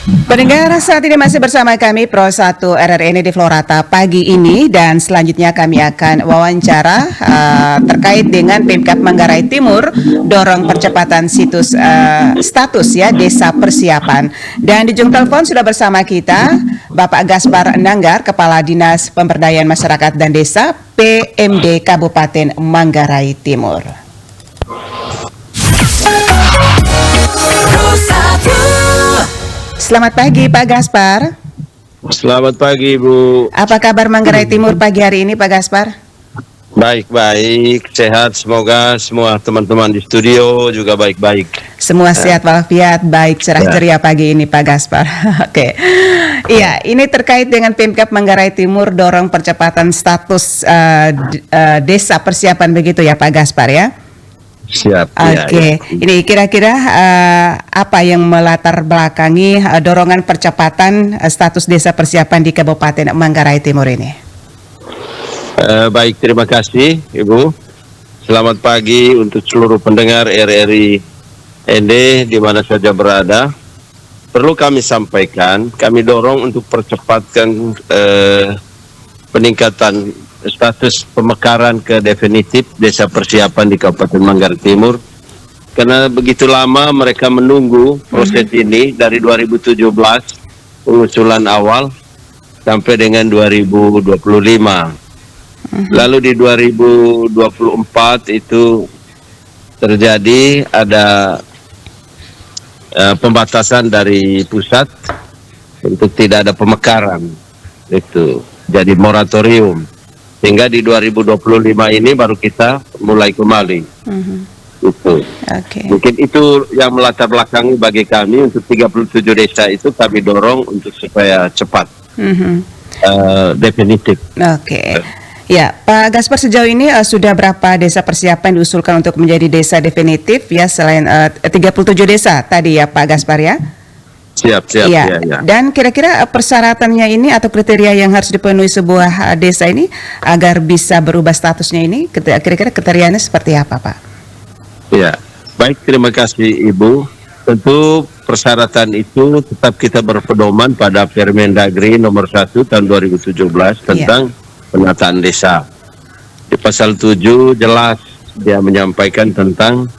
Pendengar, saat ini masih bersama kami Pro 1 RRNI di Florata pagi ini, dan selanjutnya kami akan wawancara terkait dengan Pemkab Manggarai Timur dorong percepatan status ya desa persiapan. Dan di ujung telepon sudah bersama kita Bapak Gaspar Nanggar, Kepala Dinas Pemberdayaan Masyarakat dan Desa PMD Kabupaten Manggarai Timur. Selamat pagi Pak Gaspar. Selamat pagi Bu. Apa kabar Manggarai Timur pagi hari ini Pak Gaspar? Baik-baik, sehat, semoga semua teman-teman di studio juga baik-baik. Semua sehat walafiat, baik, cerah ceria pagi ini Pak Gaspar. Oke. Iya, ini terkait dengan Pemkab Manggarai Timur dorong percepatan status desa persiapan begitu ya Pak Gaspar ya? Siap. Oke. Ini kira-kira apa yang melatar belakangi dorongan percepatan status desa persiapan di Kabupaten Manggarai Timur ini? Baik, terima kasih Ibu. Selamat pagi untuk seluruh pendengar RRI ND di mana saja berada. Perlu kami sampaikan, kami dorong untuk percepatkan peningkatan status pemekaran ke definitif desa persiapan di Kabupaten Manggarai Timur, karena begitu lama mereka menunggu proses ini dari 2017 pengusulan awal sampai dengan 2025. Lalu di 2024 itu terjadi ada pembatasan dari pusat untuk tidak ada pemekaran, itu jadi moratorium. Sehingga di 2025 ini baru kita mulai kembali. Itu. Mungkin itu yang melatar belakangi bagi kami untuk 37 desa itu kami dorong untuk supaya cepat definitif. Ya, Pak Gaspar, sejauh ini sudah berapa desa persiapan diusulkan untuk menjadi desa definitif ya, selain 37 desa tadi ya Pak Gaspar ya? Siap. Ya. Dan kira-kira persyaratannya ini atau kriteria yang harus dipenuhi sebuah desa ini agar bisa berubah statusnya ini, kira-kira kriterianya seperti apa Pak? Ya, baik, terima kasih Ibu. Tentu persyaratan itu tetap kita berpedoman pada Permendagri nomor 1 tahun 2017 tentang penataan desa. Di pasal 7 jelas dia menyampaikan tentang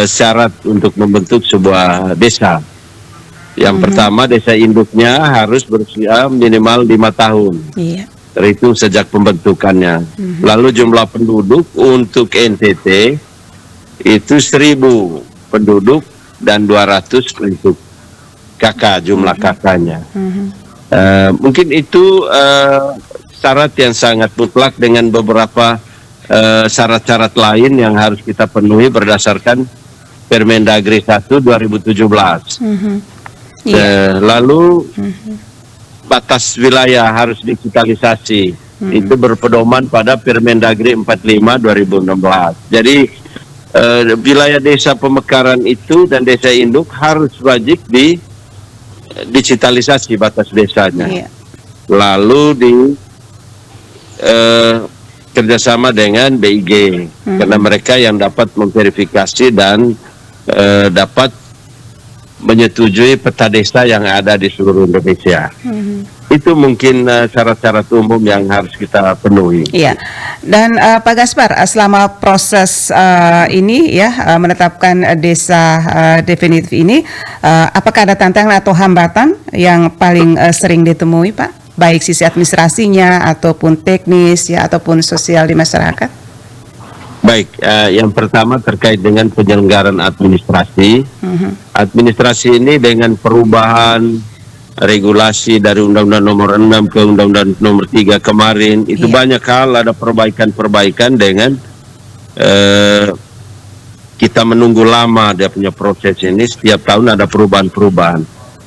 syarat untuk membentuk sebuah desa. Yang pertama, desa induknya harus berusia minimal 5 tahun. Itu sejak pembentukannya. Lalu jumlah penduduk untuk NTT itu 1000 penduduk dan 200 untuk KK, jumlah KK-nya. Mungkin itu syarat yang sangat mutlak dengan beberapa syarat-syarat lain yang harus kita penuhi berdasarkan Permendagri 1 2017. Lalu batas wilayah harus digitalisasi. Itu berpedoman pada Permendagri 45 2016. Jadi wilayah desa pemekaran itu dan desa induk harus wajib digitalisasi batas desanya. Lalu di kerjasama dengan BIG, karena mereka yang dapat memverifikasi dan dapat menyetujui peta desa yang ada di seluruh Indonesia. Itu mungkin syarat-syarat umum yang harus kita penuhi. Iya. Dan Pak Gaspar, selama proses ini ya menetapkan desa definitif ini, apakah ada tantangan atau hambatan yang paling sering ditemui Pak? Baik sisi administrasinya ataupun teknis ya ataupun sosial di masyarakat? Baik, yang pertama terkait dengan penyelenggaraan administrasi. Administrasi ini dengan perubahan regulasi dari Undang-Undang Nomor 6 ke Undang-Undang Nomor 3 kemarin, itu banyak hal ada perbaikan-perbaikan dengan kita menunggu lama dia punya proses ini, setiap tahun ada perubahan-perubahan.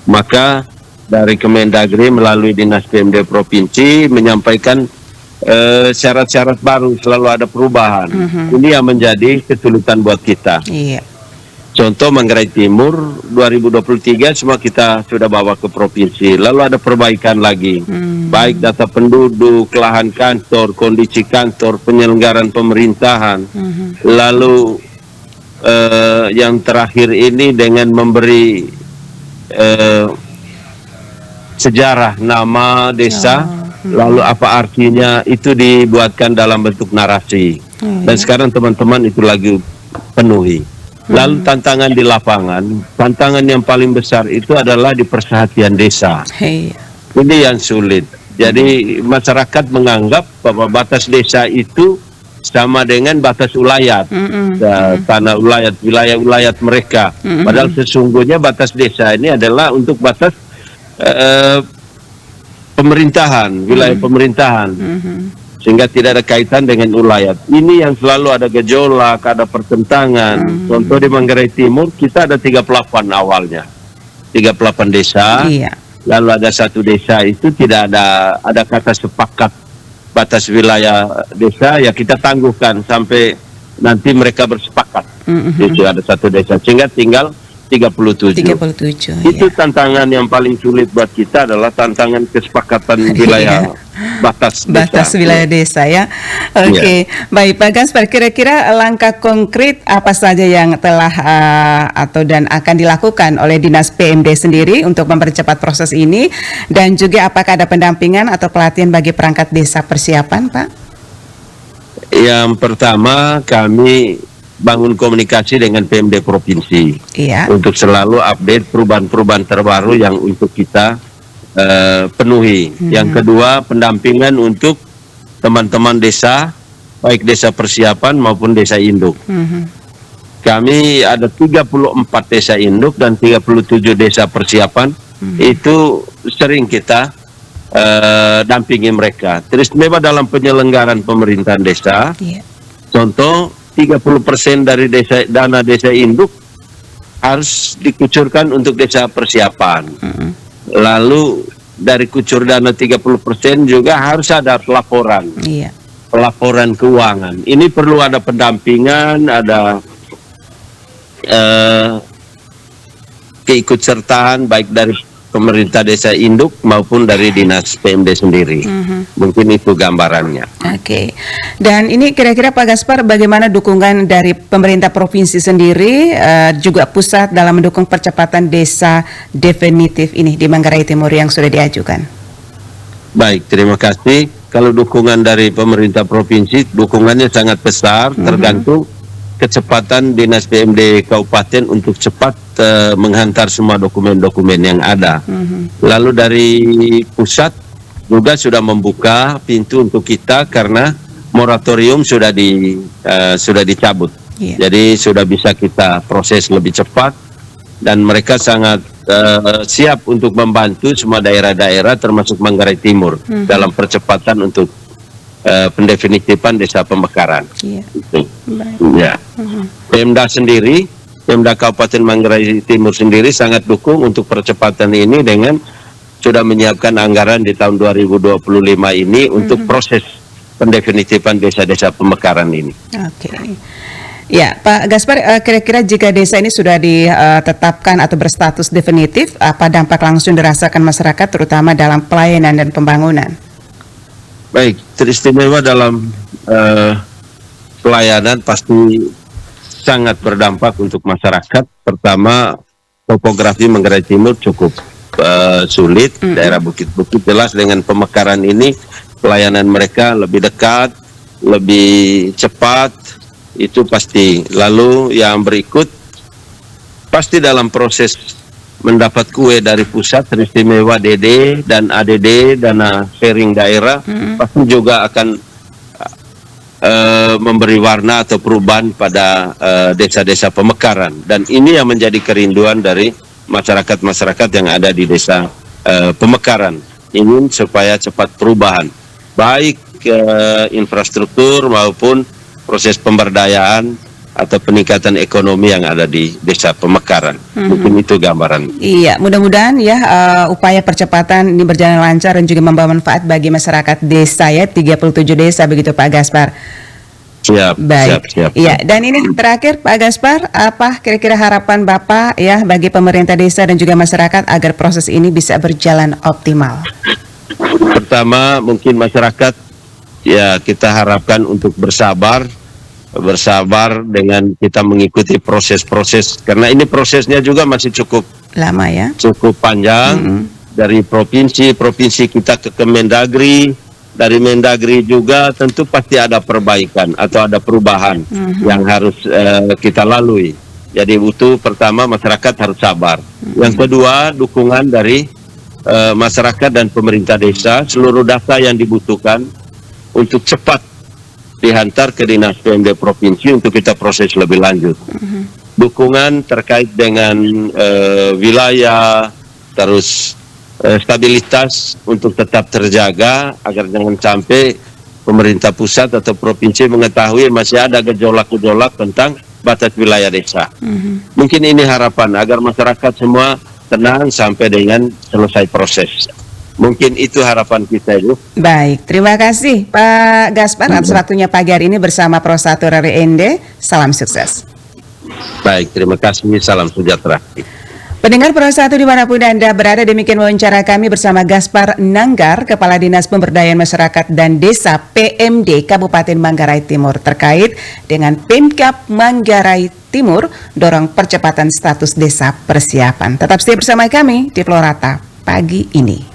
Maka dari Kemendagri melalui Dinas PMD Provinsi menyampaikan syarat-syarat baru, selalu ada perubahan. Ini yang menjadi kesulitan buat kita. Contoh Manggarai Timur 2023 semua kita sudah bawa ke provinsi, lalu ada perbaikan lagi, baik data penduduk, lahan kantor, kondisi kantor, penyelenggaraan pemerintahan. Lalu yang terakhir ini dengan memberi sejarah nama desa, lalu apa artinya, itu dibuatkan dalam bentuk narasi. Dan sekarang teman-teman itu lagi penuhi. Lalu tantangan di lapangan, tantangan yang paling besar itu adalah di persehatian desa. Ini yang sulit. Jadi masyarakat menganggap bahwa batas desa itu sama dengan batas ulayat, tanah ulayat, wilayah-wilayat mereka. Padahal sesungguhnya batas desa ini adalah untuk batas pemerintahan, wilayah pemerintahan, sehingga tidak ada kaitan dengan ulayat. Ini yang selalu ada gejolak, ada pertentangan. Contoh di Manggarai Timur kita ada 38 awalnya, 38 desa. Lalu ada satu desa itu tidak ada kata sepakat batas wilayah desa, ya kita tangguhkan sampai nanti mereka bersepakat. Itu ada satu desa, sehingga tinggal 37. Itu tantangan yang paling sulit buat kita, adalah tantangan kesepakatan wilayah batas wilayah desa ya. Oke. Baik Pak Gaspar, kira-kira langkah konkret apa saja yang telah atau dan akan dilakukan oleh Dinas PMD sendiri untuk mempercepat proses ini, dan juga apakah ada pendampingan atau pelatihan bagi perangkat desa persiapan, Pak? Yang pertama, kami bangun komunikasi dengan PMD Provinsi untuk selalu update perubahan-perubahan terbaru yang untuk kita penuhi. Yang kedua, pendampingan untuk teman-teman desa, baik desa persiapan maupun desa induk. Kami ada 34 desa induk dan 37 desa persiapan. Itu sering kita dampingi mereka. Teristimewa dalam penyelenggaraan pemerintahan desa. Contoh, 30% dari dana desa induk harus dikucurkan untuk desa persiapan. Lalu dari kucur dana 30% juga harus ada pelaporan. Pelaporan keuangan. Ini perlu ada pendampingan, ada keikutsertaan baik dari pemerintah desa induk maupun dari Dinas PMD sendiri. Mungkin itu gambarannya. Oke. Dan ini kira-kira Pak Gaspar, bagaimana dukungan dari pemerintah provinsi sendiri juga pusat dalam mendukung percepatan desa definitif ini di Manggarai Timur yang sudah diajukan? Baik, terima kasih. Kalau dukungan dari pemerintah provinsi, dukungannya sangat besar, tergantung kecepatan Dinas PMD Kabupaten untuk cepat menghantar semua dokumen-dokumen yang ada. Lalu dari pusat juga sudah membuka pintu untuk kita, karena moratorium sudah dicabut. Jadi sudah bisa kita proses lebih cepat, dan mereka sangat siap untuk membantu semua daerah-daerah termasuk Manggarai Timur dalam percepatan untuk pendefinitifan desa pemekaran. Pemda sendiri, Pemda Kabupaten Manggarai Timur sendiri sangat dukung untuk percepatan ini, dengan sudah menyiapkan anggaran di tahun 2025 ini untuk proses pendefinitifan desa-desa pemekaran ini. Ya, Pak Gaspar, kira-kira jika desa ini sudah ditetapkan atau berstatus definitif, apa dampak langsung dirasakan masyarakat, terutama dalam pelayanan dan pembangunan? Baik, teristimewa dalam pelayanan pasti sangat berdampak untuk masyarakat. Pertama, topografi Manggarai Timur cukup sulit, daerah bukit-bukit. Jelas dengan pemekaran ini pelayanan mereka lebih dekat, lebih cepat, itu pasti. Lalu yang berikut, pasti dalam proses mendapat kue dari pusat, teristimewa DD dan ADD, dana sharing daerah, pasti juga akan memberi warna atau perubahan pada desa-desa pemekaran. Dan ini yang menjadi kerinduan dari masyarakat-masyarakat yang ada di desa pemekaran. Ingin supaya cepat perubahan, baik infrastruktur maupun proses pemberdayaan atau peningkatan ekonomi yang ada di desa pemekaran. Mungkin itu gambaran. Iya, mudah-mudahan ya upaya percepatan ini berjalan lancar dan juga membawa manfaat bagi masyarakat desa ya, 37 desa begitu Pak Gaspar. Siap. Iya, dan ini terakhir Pak Gaspar, apa kira-kira harapan Bapak ya bagi pemerintah desa dan juga masyarakat agar proses ini bisa berjalan optimal? Pertama, mungkin masyarakat ya kita harapkan untuk bersabar dengan kita mengikuti proses-proses, karena ini prosesnya juga masih cukup lama ya, cukup panjang. dari provinsi kita ke Kemendagri, dari Mendagri juga tentu pasti ada perbaikan atau ada perubahan yang harus kita lalui. Jadi itu pertama, masyarakat harus sabar. Yang kedua, dukungan dari masyarakat dan pemerintah desa, seluruh data yang dibutuhkan untuk cepat dihantar ke Dinas PMD Provinsi untuk kita proses lebih lanjut. Dukungan terkait dengan wilayah, terus stabilitas untuk tetap terjaga agar jangan sampai pemerintah pusat atau provinsi mengetahui masih ada gejolak-gejolak tentang batas wilayah desa. Mungkin ini harapan agar masyarakat semua tenang sampai dengan selesai proses. Mungkin itu harapan kita, Ibu. Baik, terima kasih Pak Gaspar atas waktunya pagi hari ini bersama Pro 1 RRI. Salam sukses. Baik, terima kasih. Salam sejahtera. Pendengar Pro 1 dimanapun Anda berada, demikian wawancara kami bersama Gaspar Nanggar, Kepala Dinas Pemberdayaan Masyarakat dan Desa PMD Kabupaten Manggarai Timur terkait dengan Pemkab Manggarai Timur dorong percepatan status desa persiapan. Tetap stay bersama kami di Florata pagi ini.